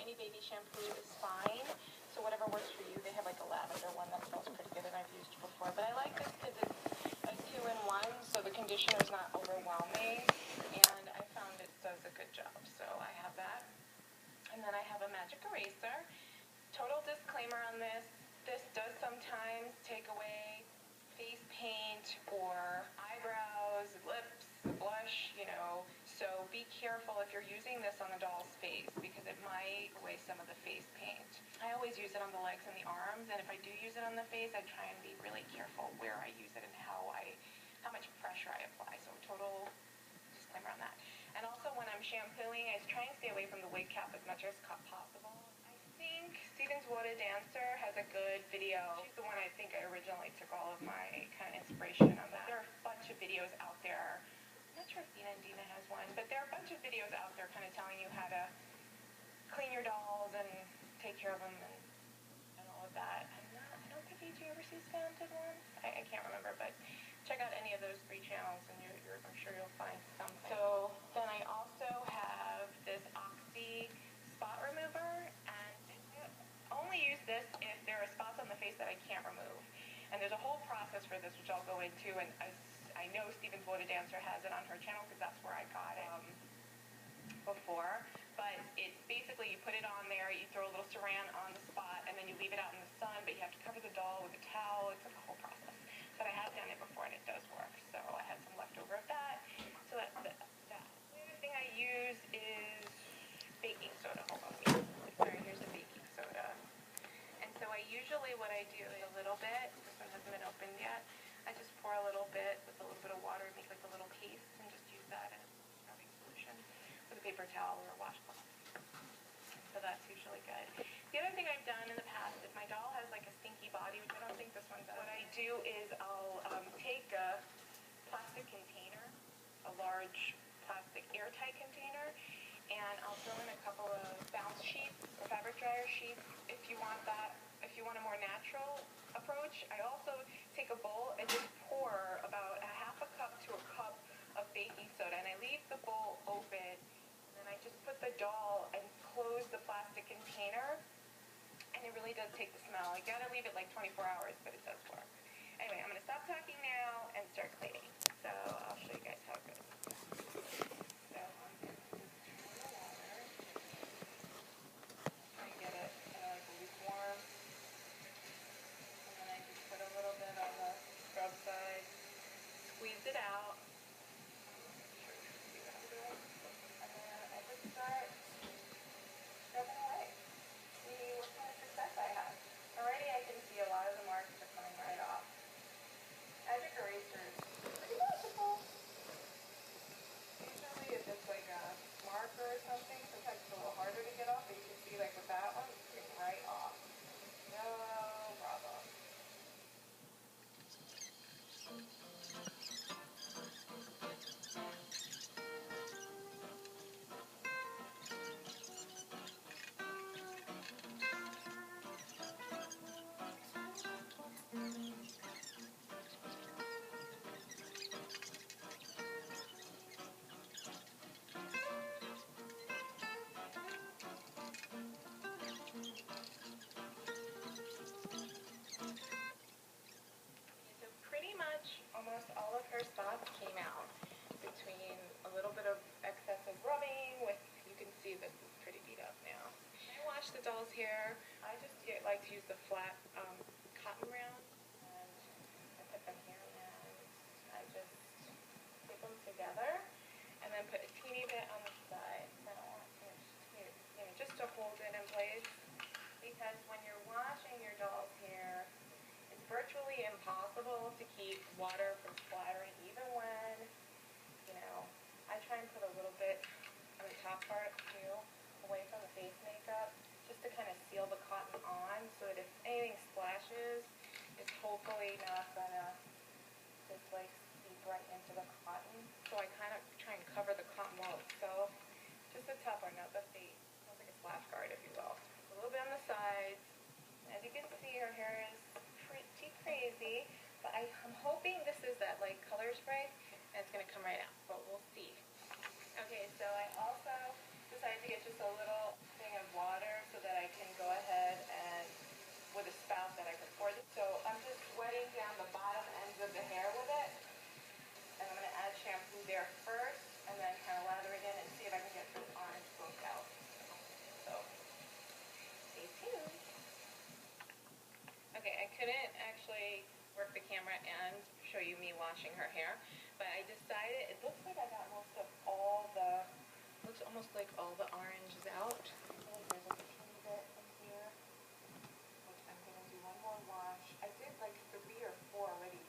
any baby shampoo is fine. So whatever works for you. They have like a lavender one that smells pretty good and I've used before. But I like this because it's a 2-in-1, so the conditioner is not overwhelming. And I found it does a good job. So I have that. And then I have a magic eraser. Total disclaimer on this. This does sometimes take away face paint or eyebrows, lips, blush, you know. So be careful if you're using this on the doll's face because it might away some of the face paint. I always use it on the legs and the arms, and if I do use it on the face, I try and be really careful where I use it and how much pressure I apply. So total disclaimer on that. And also when I'm shampooing, I try and stay away from the wig cap as much as possible. I think AGzoeyeve Dancer has a good video. She's the one I think I originally took all of my kind of inspiration on that. There are a bunch of videos out there. I'm not sure if Dina has one, but there are a bunch of videos out there kind of telling you how to clean your dolls and take care of them and all of that. I don't think AGzoeyeve did one. I can't remember, but check out any of those 3 channels and I'm sure you'll find something. So then I also have this Oxy spot remover, and I only use this if there are spots on the face that I can't remove. And there's a whole process for this which I'll go into, and I know AGzoeyeve Dancer has it on her channel because that's where I got it before. But it's basically you put it on there, you throw a little saran on the spot, and then you leave it out in the sun, but you have to cover the doll with a towel. It's like a whole process. But I have done it before and it does work. So I had some leftover of that. So that's that. The other thing I use is baking soda. Hold on. Sorry, here's the baking soda. And so I usually, what I do is a little bit, this one hasn't been opened yet, I just pour a little bit with a little bit of water and make like a little paste and just use that in a rubbing solution with a paper towel or a washcloth. So that's usually good. The other thing I've done in the past, if my doll has like a stinky body, which I don't think this one does, what I do is I'll take a plastic container, a large plastic airtight container, and I'll throw in a couple of bounce sheets or fabric dryer sheets if you want that, if you want a more natural approach. I also take a bowl and just pour about a half a cup to a cup of baking soda, and I leave the bowl open, and then I just put the doll and close the plastic container, and it really does take the smell. You gotta leave it like 24 hours, but it does work. Anyway, I'm gonna stop talking now and start cleaning. So I'll show you guys how it goes. So I'm going to just turn the water. Try and get it like lukewarm. And then I just put a little bit on the scrub side. Squeeze it out. See what I'm doing. And then I just start scrubbing away. See what kind of success I have. Already I can see a lot of the marks are coming right off. Magic eraser is pretty magical. Usually if it's like a marker or something, sometimes it's a little harder to get off, but you can see like with that one, it's getting right off. No problem. Almost all of her spots came out between a little bit of excessive rubbing with, you can see this is pretty beat up now. I wash the doll's hair. I just like to use the flat cotton round, and I put them here and I just stick them together and then put a teeny bit on the side. I don't want too much, you know, just to hold it in place, because when you're washing your doll's hair, virtually impossible to keep water from splattering, even when, you know, I try and put a little bit on the top part too, away from the face makeup, just to kind of seal the cotton on, so that if anything splashes, it's hopefully not gonna just like seep right into the cotton. So I kind of try and cover the cotton wall itself, just the top part, not the face. It's like a splash guard, if you will. A little bit on the sides. As you can see, her hair is pretty crazy, but I'm hoping this is that like color spray and it's gonna come right out, but we'll see. Okay, so I also decided to get just a little thing of water with a spout that I could pour this. So I'm just wetting down the bottom ends of the hair with it. And I'm going to add shampoo there first, and then kind of lather it in and see if I can get this orange book out. So, stay tuned. Okay, I couldn't actually work the camera and show you me washing her hair, but I decided, it looks like I got most of all the, looks almost like all the orange is out. Oh, there's like a teeny bit in here, which I'm going to do one more wash. I did like 3 or 4 already,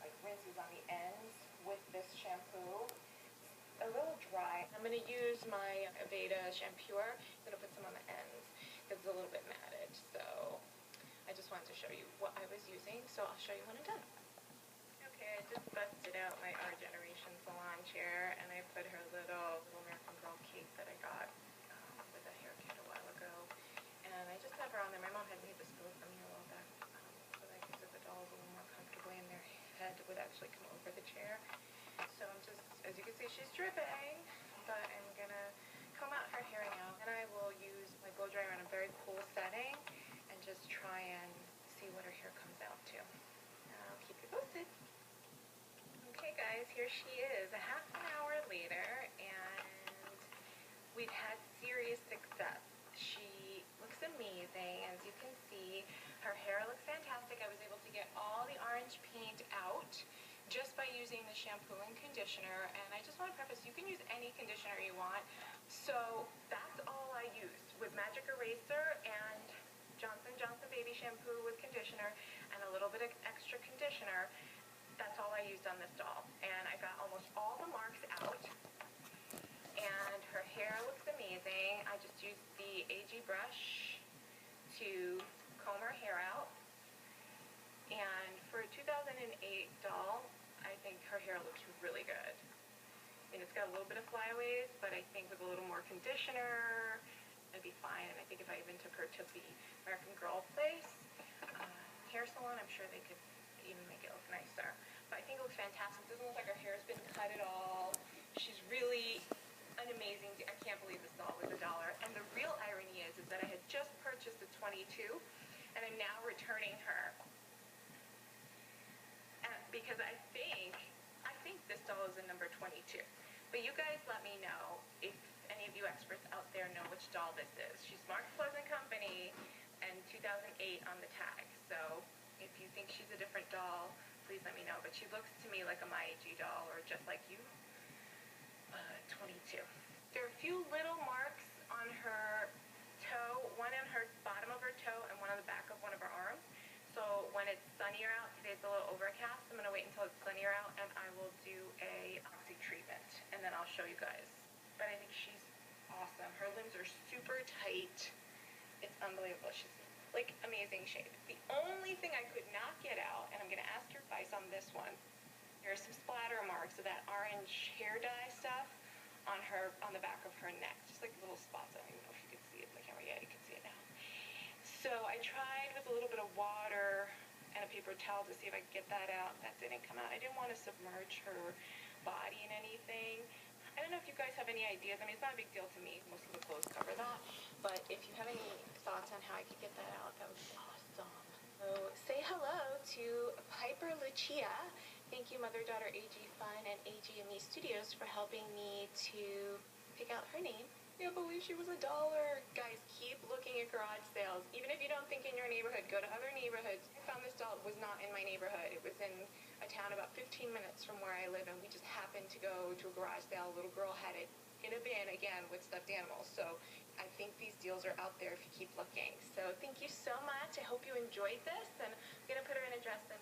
like rinses on the ends with this shampoo. A little dry. I'm going to use my Aveda shampooer. I'm going to put some on the ends because it's a little bit matted, so I just wanted to show you what I was using, so I'll show you when I'm done. Okay, I just busted out my Our Generation salon chair, and I put her little American Girl cape that I got with a hair kit a while ago, and I just have her on there. My mom had made this pillow for me a while back, so that I could sit the dolls a little more comfortably, and their head would actually come over the chair. So I'm just, as you can see, she's dripping, but I'm gonna comb out her hair now, and I will use my blow dryer in a very cool setting and just try and see what her hair comes out to. I'll keep you posted. Okay guys, here she is, a half an hour later, and we've had serious success. She looks amazing, as you can see. Her hair looks fantastic. I was able to get all the orange paint out just by using the shampoo and conditioner, and I just want to preface, you can use any conditioner you want. So that's all I used with Magic Eraser and Johnson & Johnson baby shampoo with conditioner and a little bit of extra conditioner. That's all I used on this doll, and I got almost all the marks out, and her hair looks amazing. I just used the AG brush to comb her hair out, and for a 2008 doll, I think her hair looks really good. I mean, it's got a little bit of flyaways, but I think with a little more conditioner, it'd be fine. And I think if I even took her to the American Girl place, hair salon, I'm sure they could even make it look nicer. But I think it looks fantastic. It doesn't look like her hair's been cut at all. She's really an amazing, I can't believe this doll was $1. And the real irony is that I had just purchased a 22, and I'm now returning her. Because I think this doll is a number 22. But you guys let me know if any of you experts out there know which doll this is. She's Mark Pleasant Company and 2008 on the tag. So if you think she's a different doll, please let me know. But she looks to me like a AG doll, or just like you, 22. There are a few little marks on her toe, one on her bottom of her toe and one on the back of one of her arms. So when it's sunnier out, today it's a little overcast, I'm going to wait until it's sunnier out and I will do a oxy treatment, and then I'll show you guys. But I think she's awesome. Her limbs are super tight. It's unbelievable. She's like amazing shape. The only thing I could not get out, and I'm going to ask your advice on this one, there are some splatter marks of that orange hair dye stuff on her, on the back of her neck. Just like little spots. I don't even know if you can see it in the camera. Yeah, you can see it now. So I tried with a little bit of water and a paper towel to see if I could get that out. That didn't come out. I didn't want to submerge her body in anything. I don't know if you guys have any ideas. I mean, it's not a big deal to me. Most of the clothes cover that. But if you have any thoughts on how I could get that out, that would be awesome. So say hello to Piper Lucia. Thank you, Mother-Daughter AG Fun and AGzoeyeve Studios for helping me to pick out her name. I can't believe she was $1. Guys, keep looking at garage sales. Even if you don't think in your neighborhood, go to other neighborhoods. I found this doll. It was not in my neighborhood. It was in a town about 15 minutes from where I live, and we just happened to go to a garage sale. A little girl had it in a bin, again, with stuffed animals. So I think these deals are out there if you keep looking. So thank you so much. I hope you enjoyed this, and I'm going to put her in a dress and